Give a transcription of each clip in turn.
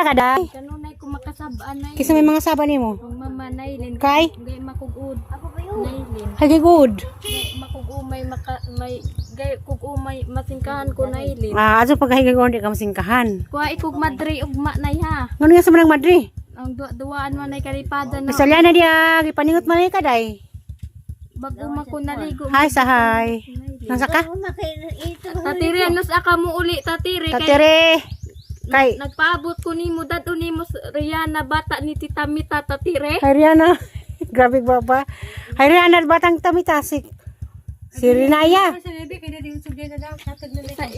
ka day? Kanunay ko makasabaan na Kisa may mga saba nimo. Ang mama nailin. Kay? Gay makugud. Ako ba yun? Nailin. Hagi good. Makugumay may gay kugumay masingkahan ko nailin. Aso pagkahiga ko hindi ka masingkahan. Kuha ikog madre ugma nay ha. Ngano nga sa manang madri? Ang duwaan man ay kalipada no. Kasalya na dia, gipaningot man ka day. Bago ko naligo. Hi sa hi. Nasa ka? Tatiri anos aka mo uli tatiri. Tatire. Kay Nagpaabot ko nimo dad unimo Rihanna bata ni Tita Mita tatire. Hi Rihanna. Grabe baba. Hi Rihanna batang tamitasik. Si Rinaya.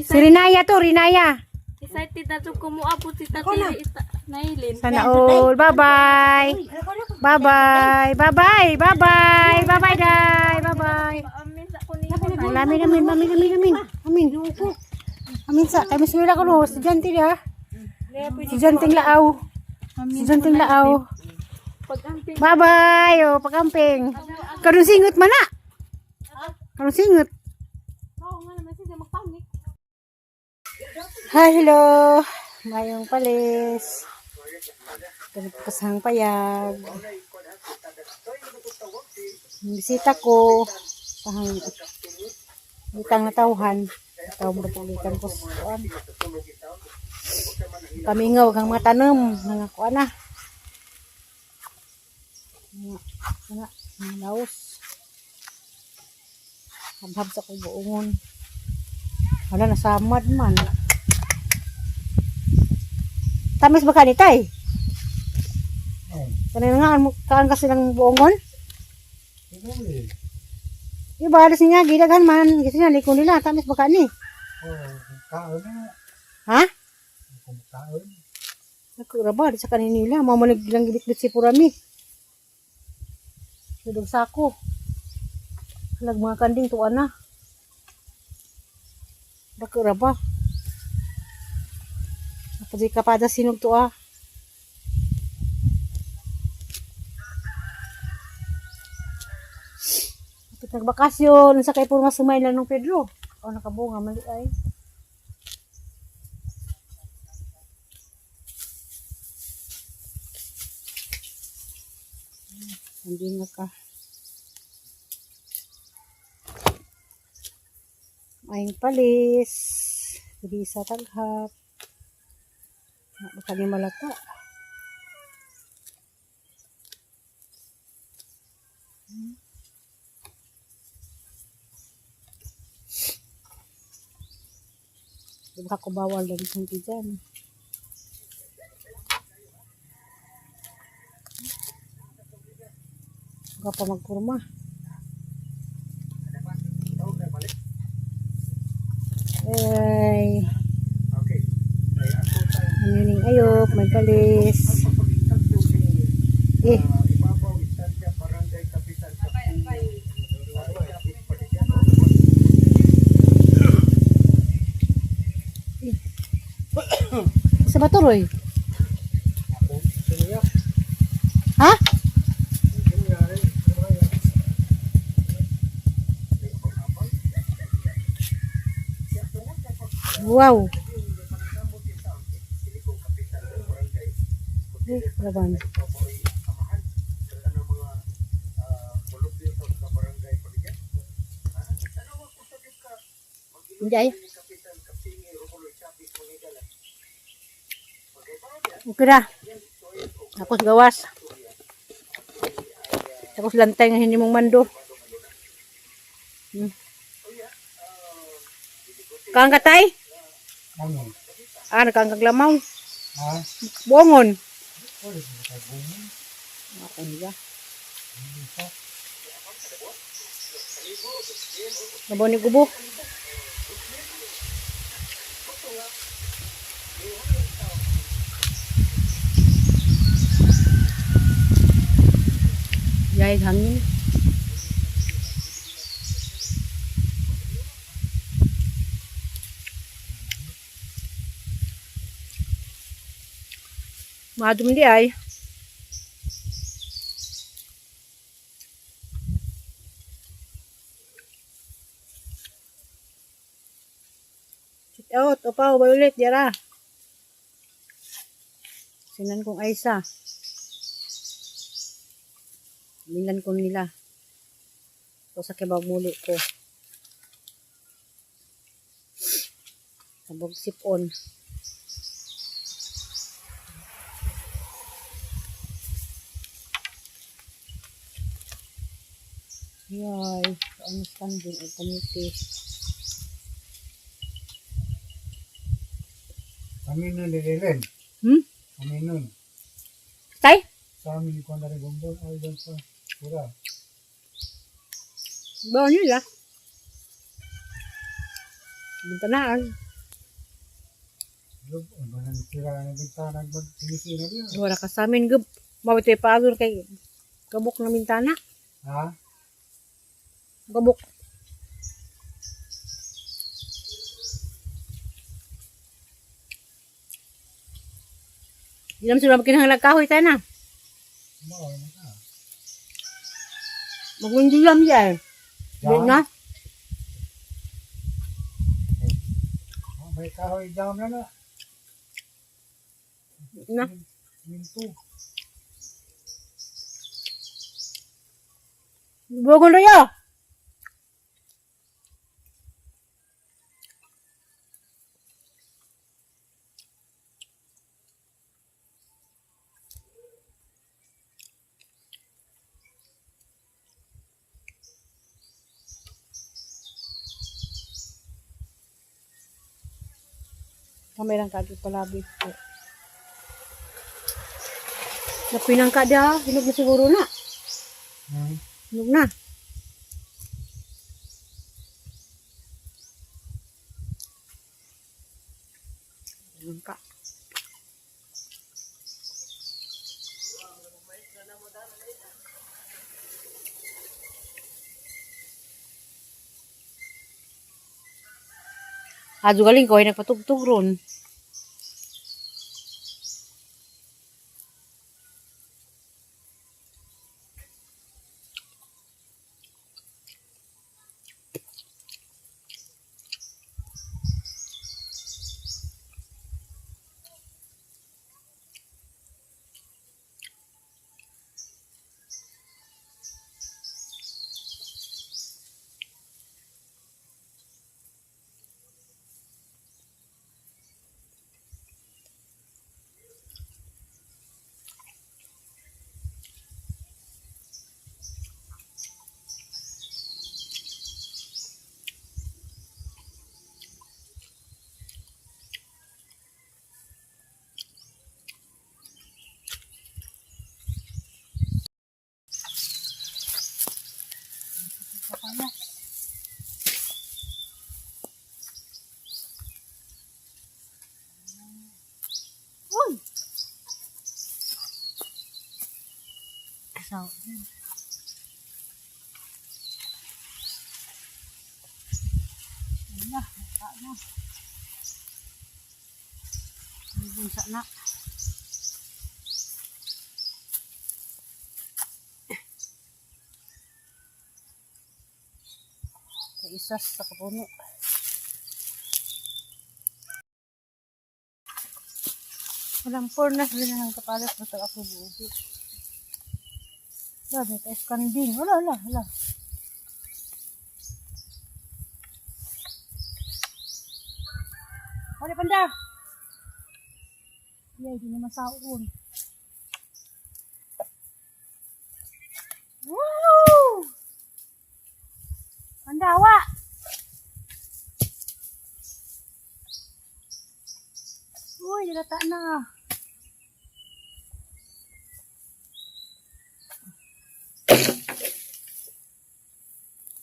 Si Rinaya to, Rinaya. Excited na to kumuabot si tatiri nailin. Sana all. Bye-bye. Bye-bye. Bye-bye. Bye-bye. Bye-bye, day. Bye-bye. Amin. Amin sa. Kaya maswila ko no. Estudyante dia. Estudyanteng laaw. Estudyanteng laaw. Bye-bye. O, pagamping. Karong singot man na. Karong singot. Hi, hello. Mayong palis. Kasang payag. Bisita ko. Sahang itang natauhan. Itaw mo napulitan ko sa kuan. Pamingaw kang mga tanom. Mga kuan na. Mga laos. Habhab sa kubuungon. Wala, nasamad man. Tamis ba ka ni tay? Kanina nga, kaan kasi ng buongon? Yung balas niya, gilaghan man. Kasi nga, liko nila. Tamis ba ka ni? Kaon na. Ha? Kaon. Nakura ba? Di sa kaninila. Mamalig lang gibit-bit si Purami. Sudog sako. Halag mga kanding tuwan na. Nakura ba? Pwede ka pa da sinog to ah. Kapit nagbakasyon. Sa kay puro masumay lang ng Pedro. O nakabunga mali ay. Hindi nga ka. Ayong palis. Hindi sa taghap. Baka di malata. Baka ko bawal lang sa dyan. Baka pa magpurma. Ay. Anuning ayok, may palis. Sa bato, Roy? Ha? Wow. Laban. Hindi ay. Okay na. Tapos gawas. Tapos lantay nga hindi mong mando. Kang katay? Ah, nagkangkag lamaw. Ha? Buongon. Ako niya. Nabaw ni gubo. Yay hangin. Madum di ay. Out, opaw, bayulit, dira. Sinan kong Aisa. Milan ko nila. So, sa kebab muli ko. Sabog sipon. Yay. Ang standing o committee. Kami nun nililin. Kami nun. Tay? Sa amin ko na rin gumbol. Ay, doon sa pura. Bawa nila. Bintanaan. Lub, ano nang sira na bintana mag-sinisira din. Wala ka sa amin. Mawit tayo pagod kay gabok na bintana. Ha? Gabok. Di naman sila makinahanglag kahoy tayo na. Oo, ano ka? Mag-undi lang yan. Di Jam? na. Oh, may kahoy jam na na. Na. Minto. Bugon tayo. Kamerang kaki palabit ko. Napinang ka dia, hinog na siguro na. Hinog na. Hinog ka. Ado galing ko ay nagpatugtog ron. Uy! Asaw. Ayan na. Bunsa na. Kaisas sa kapuno. Walang pornas rin ng kapalas basta ako buubi. Wala, may ka-skanding. Wala. Wala panda! Yay, di naman saon. Woo! Pandawa! Uy, nilata na.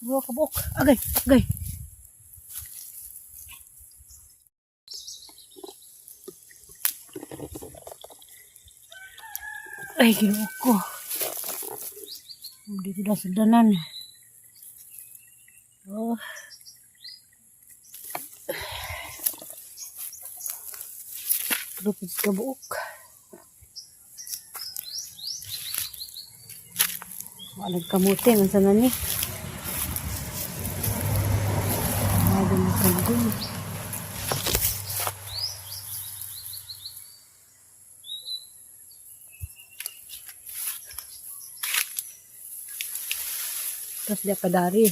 Buwa kabuk. Agay. Ay, ginawa ko. Hindi ko na sadanan. Oh. Lupit sa buok. Walang kamuti. Ang sana ni. Walang kamuti. Tapos dia kadari.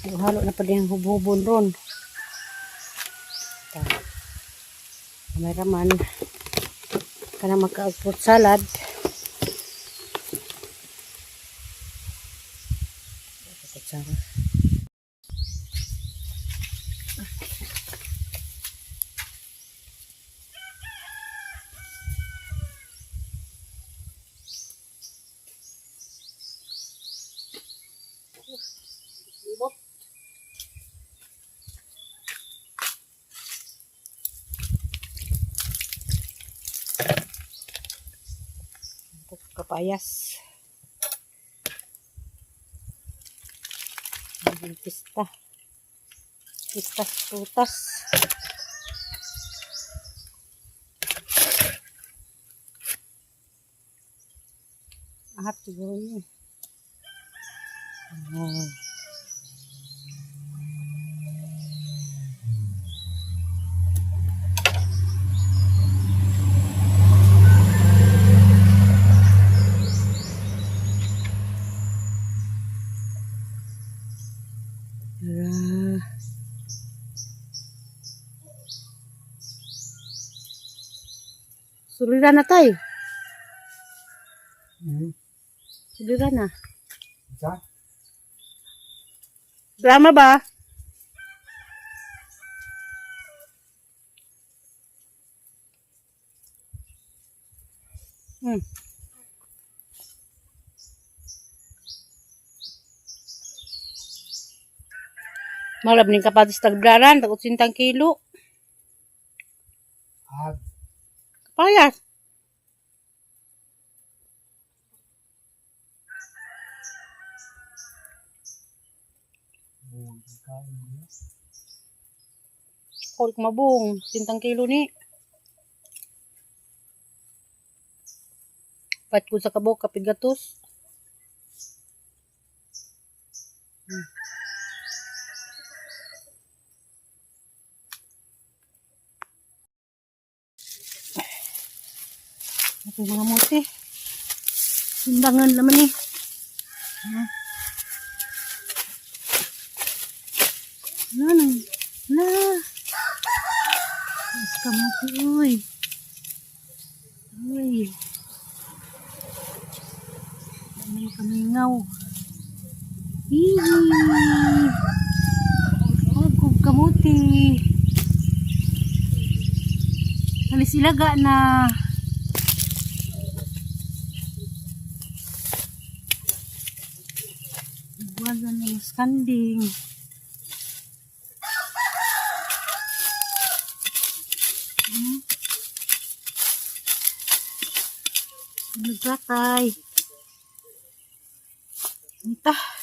So, halo na pa din ang hubhubon ron. May raman. Kana maka-fruit salad. Kutsara. Kapayas. Pista. Pistas prutas. Ahap siguro yun. Oh. Suliran na tayo. Suliran na. Isa? Drama ba? Malab ning kapatis tagdaran, takot 100 kilo. At Kapayas. Kulit mabung, 100 kilo ni. Pat ko sa kabok kapigatos. Ito mga mote. Sundangan naman eh. Na. Mas kamote, uy. Uy. Ano kamingaw. Hihi. Oh, kamote. Halis ilaga na. Buwagan ng skanding. Nagkatay. Entah.